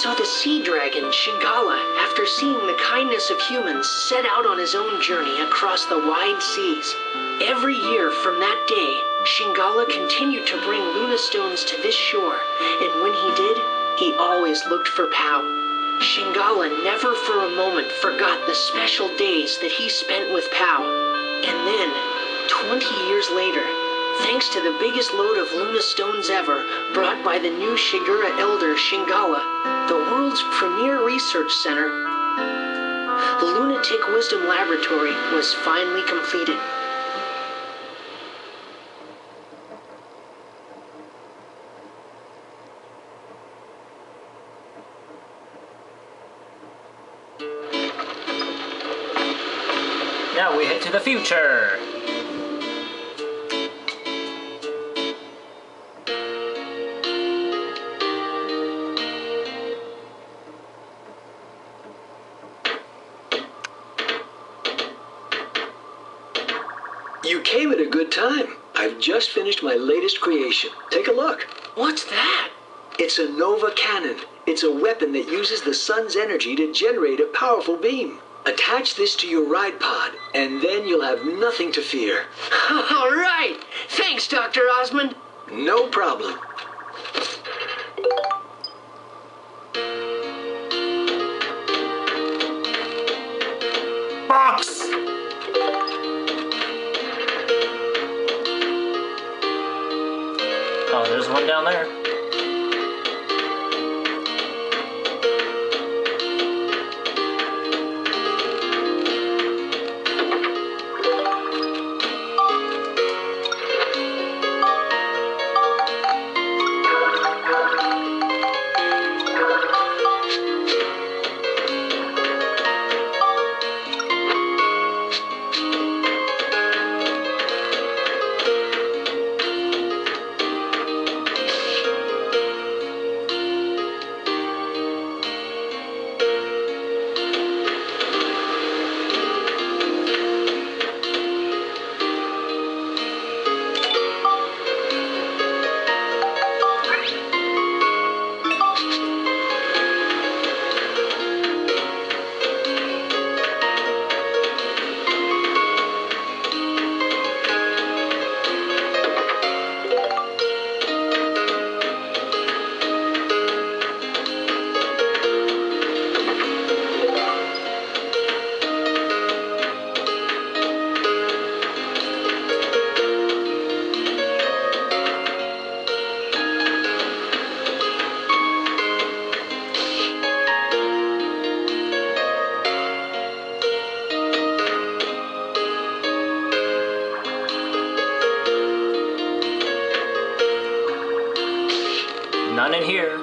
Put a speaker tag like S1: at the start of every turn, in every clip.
S1: So the sea dragon, Shingala, after seeing the kindness of humans, set out on his own journey across the wide seas. Every year from that day, Shingala continued to bring lunastones to this shore, and when he did, he always looked for Pau. Shingala never for a moment forgot the special days that he spent with Pau. And then, 20 years later, thanks to the biggest load of lunastones ever brought by the new Shigura elder Shingala, the world's premier research center, the Lunatic Wisdom Laboratory, was finally completed.
S2: Now we head to the future.
S3: You came at a good time. I've just finished my latest creation. Take a look.
S1: What's that?
S3: It's a Nova Cannon. It's a weapon that uses the sun's energy to generate a powerful beam. Attach this to your ride pod, and then you'll have nothing to fear.
S1: All right. Thanks, Dr. Osmond.
S3: No problem.
S2: Box! Oh, there's one down there. None in here.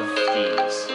S2: of these.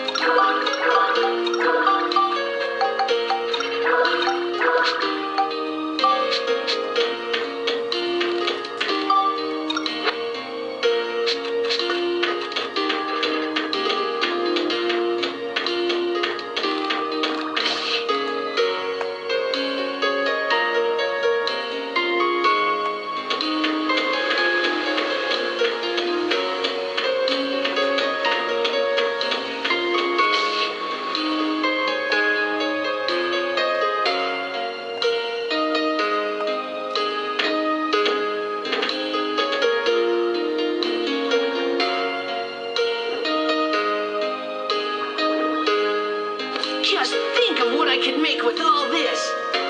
S1: Just think of what I could make with all this.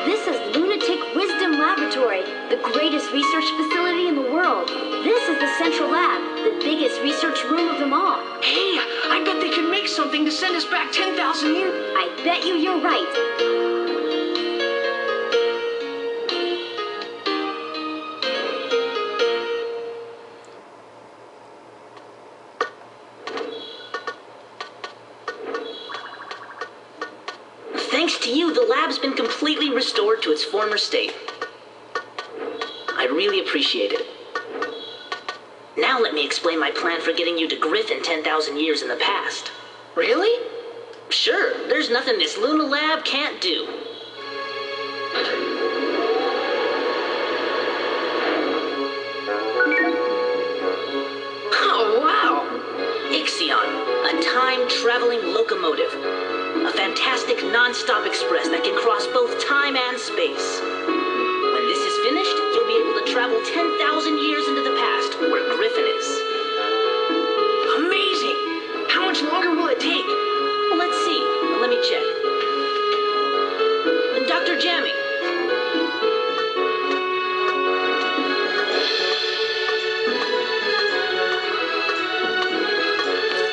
S4: This is Lunatic Wisdom Laboratory, the greatest research facility in the world. This is the central lab, the biggest research room of them all.
S1: Hey, I bet they could make something to send us back 10,000 years.
S4: I bet you're right.
S5: Thanks to you, the lab's been completely restored to its former state. I really appreciate it. Now let me explain my plan for getting you to Griffin 10,000 years in the past.
S1: Really?
S5: Sure, there's nothing this Luna lab can't do.
S1: Oh, wow.
S5: Ixion, a time-traveling locomotive. A fantastic non-stop express that can cross both time and space. When this is finished, you'll be able to travel 10,000 years into the past, where Griffin is.
S1: Amazing. How much longer will it take?
S5: Well, let's see. Let me check. Dr. Jammy.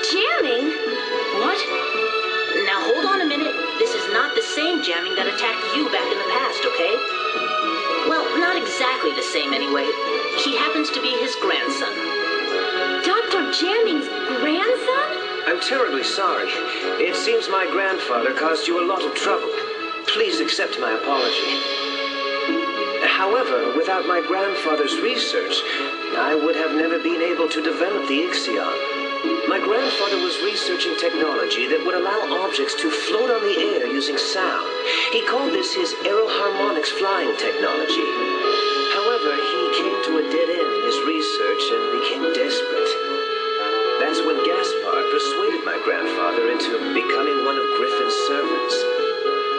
S4: Jamming?
S1: What?
S5: Now hold on a minute. This is not the same jamming that attacked you back in the past, okay? Well, not exactly the same anyway. He happens to be his grandson.
S4: Dr. Jamming's grandson?
S3: I'm terribly sorry. It seems my grandfather caused you a lot of trouble. Please accept my apology. However, without my grandfather's research, I would have never been able to develop the Ixion. My grandfather was researching technology that would allow objects to float on the air using sound. He called this his Aeroharmonics flying technology. However, he came to a dead end in his research and became desperate. That's when Gaspard persuaded my grandfather into becoming one of Griffin's servants.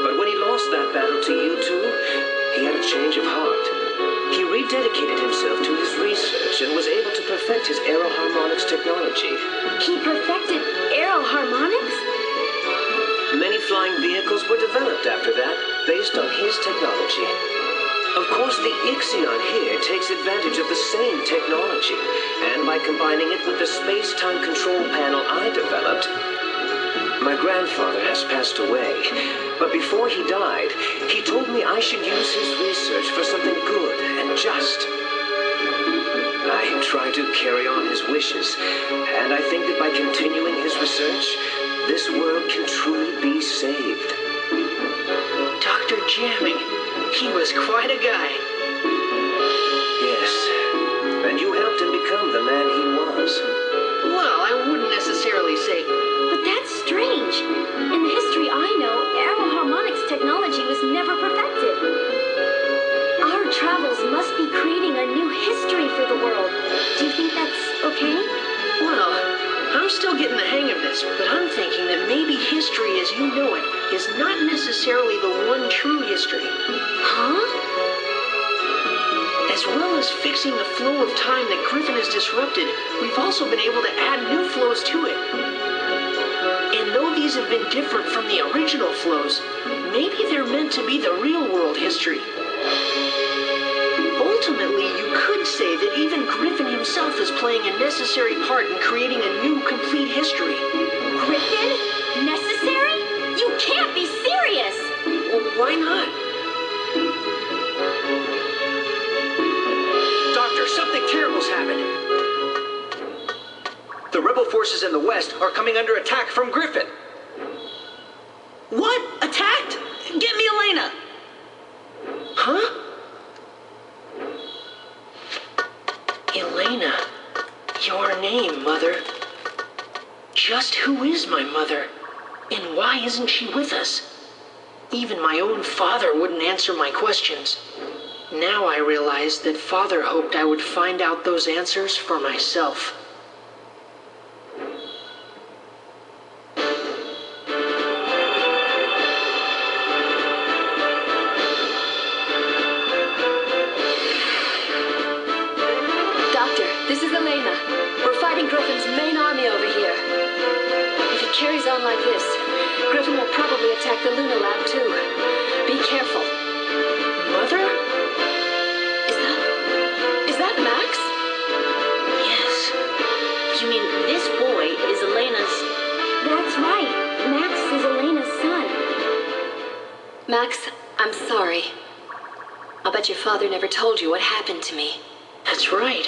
S3: But when he lost that battle to you two, he had a change of heart. He rededicated himself to his research and was able to perfect his Aeroharmonics technology.
S4: He perfected Aeroharmonics?
S3: Many flying vehicles were developed after that, based on his technology. Of course, the Ixion here takes advantage of the same technology, and by combining it with the space-time control panel I developed, my grandfather has passed away, but before he died, he told me I should use his research for something good and just. I tried to carry on his wishes, and I think that by continuing his research, this world can truly be saved.
S1: Dr. Jamming. He was quite a guy.
S3: Yes, and you helped him become the man he was.
S1: Well, I wouldn't necessarily say.
S4: But that's strange. In the history I know, Aeroharmonics technology was never perfected. Our travels must be creating a new history for the world. Do you think that's okay?
S1: Well, I'm still getting the hang of this, but I'm thinking that maybe history as you know it is not necessarily the one true history.
S4: Huh?
S1: As well as fixing the flow of time that Griffin has disrupted, we've also been able to add new flows to it. And though these have been different from the original flows, maybe they're meant to be the real world history. Ultimately, you could say that even Griffin himself is playing a necessary part in creating a new, complete history.
S4: Griffin? Necessary? You can't be serious!
S1: Well, why not?
S3: Doctor, something terrible's happened.
S6: The rebel rebel forces in the west are coming under attack from Griffin.
S5: What? Attacked? Get me Elena!
S1: Huh? Elena. Your name, Mother. Just who is my mother? And why isn't she with us? Even my own father wouldn't answer my questions. Now I realize that Father hoped I would find out those answers for myself.
S7: Doctor, this is Elena. We're fighting Griffin's main army over here. If it carries on like this, Griffin will probably attack the Luna Lab too. Be careful.
S1: Mother?
S7: Is that Max?
S5: Yes. You mean this boy is Elena's...
S4: That's right. Max is Elena's son.
S7: Max, I'm sorry. I'll bet your father never told you what happened to me.
S1: That's right.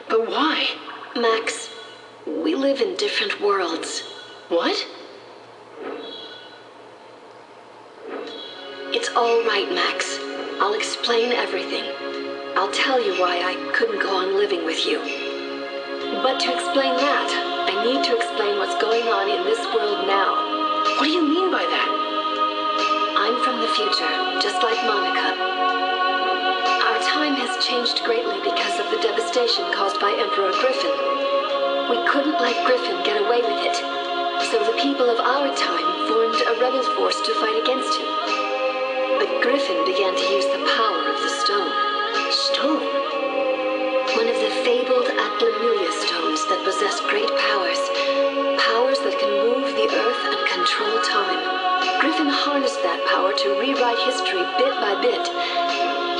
S1: But why?
S7: Max, we live in different worlds.
S1: What?
S7: It's all right, Max. I'll explain everything. I'll tell you why I couldn't go on living with you. But to explain that, I need to explain what's going on in this world now.
S1: What do you mean by that?
S7: I'm from the future, just like Monica. Our time has changed greatly because of the devastation caused by Emperor Griffin. We couldn't let Griffin get away with it, so the people of our time formed a rebel force to fight against him. But Griffin began to use the power of the stone.
S1: Stone?
S7: One of the fabled Atlamulia stones that possess great powers. Powers that can move the earth and control time. Griffin harnessed that power to rewrite history bit by bit.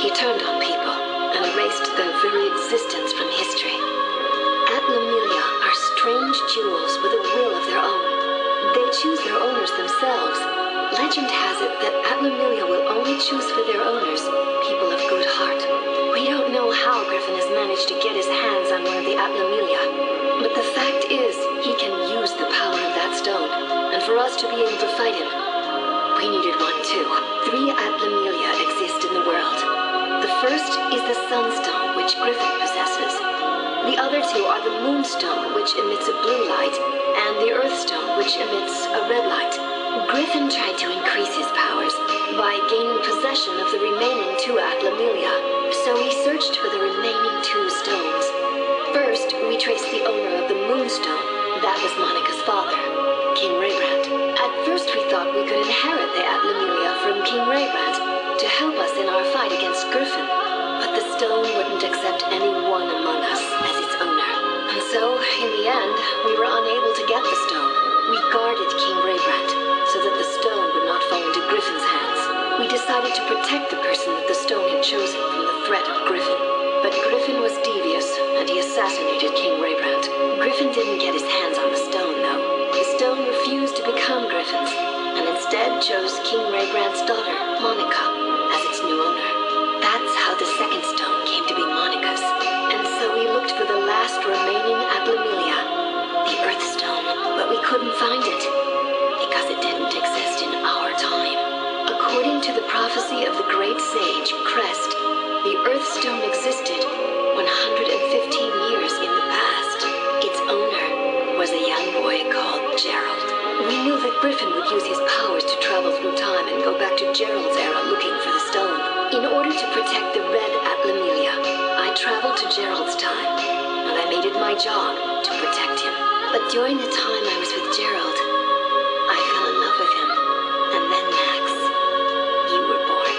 S7: He turned on people and erased their very existence from history. Atlamulia are strange jewels with a will of their own. They choose their owners themselves. Legend has it that Atlamulia will only choose for their owners people of good heart. We don't know how Griffin has managed to get his hands on one of the Atlamulia, but the fact is, he can use the power of that stone, and for us to be able to fight him, we needed one too. 3 Atlamulia exist in the world. The first is the Sunstone, which Griffin possesses. The other 2 are the Moonstone, which emits a blue light, and the Earthstone, which emits a red light. Griffin tried to increase his powers by gaining possession of the remaining 2 Atlamulia, so he searched for the remaining 2 stones. First, we traced the owner of the Moonstone. That was Monica's father, King Raybrand. At first we thought we could inherit the Atlamulia from King Raybrand to help us in our fight against Griffin, but the stone wouldn't accept any one among us as its owner. And so, in the end, we were unable to get the stone. We guarded King Raybrand so that the stone would not fall into Griffin's hands. We decided to protect the person that the stone had chosen from the threat of Griffin. But Griffin was devious, and he assassinated King Raybrand. Griffin didn't get his hands on the stone, though. The stone refused to become Griffin's, and instead chose King Raybrand's daughter, Monica, as its new owner. That's how the second stone came to be Monica's. And so we looked for the last remaining Atlamulia, the Earthstone, but we couldn't find it, because it didn't exist in our time. According to the prophecy of the great sage, Crest, the Earthstone existed 115 years in the past. Its owner was a young boy called Gerald. We knew that Griffin would use his powers to travel through time and go back to Gerald's era looking for the stone. In order to protect the red Atlamulia, I traveled to Gerald's time, and I made it my job to protect him. But during the time I was with Gerald, I fell in love with him. And then, Max, you were born.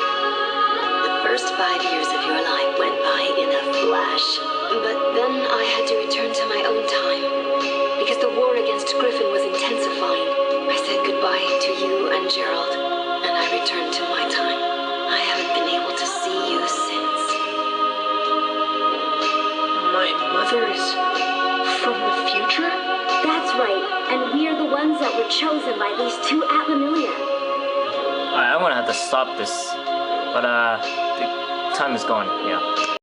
S7: The first 5 years of your life went by in a flash. But then I had to return to my own time, because the war against Griffin was intensifying. I said goodbye to you and Gerald, and I returned to my time. I haven't been able to see you since.
S1: My mother is from the future?
S4: That's right, and we're the ones that were chosen by these 2 Atlamulia.
S2: Alright, I'm gonna have to stop this. But, the time is gone, yeah.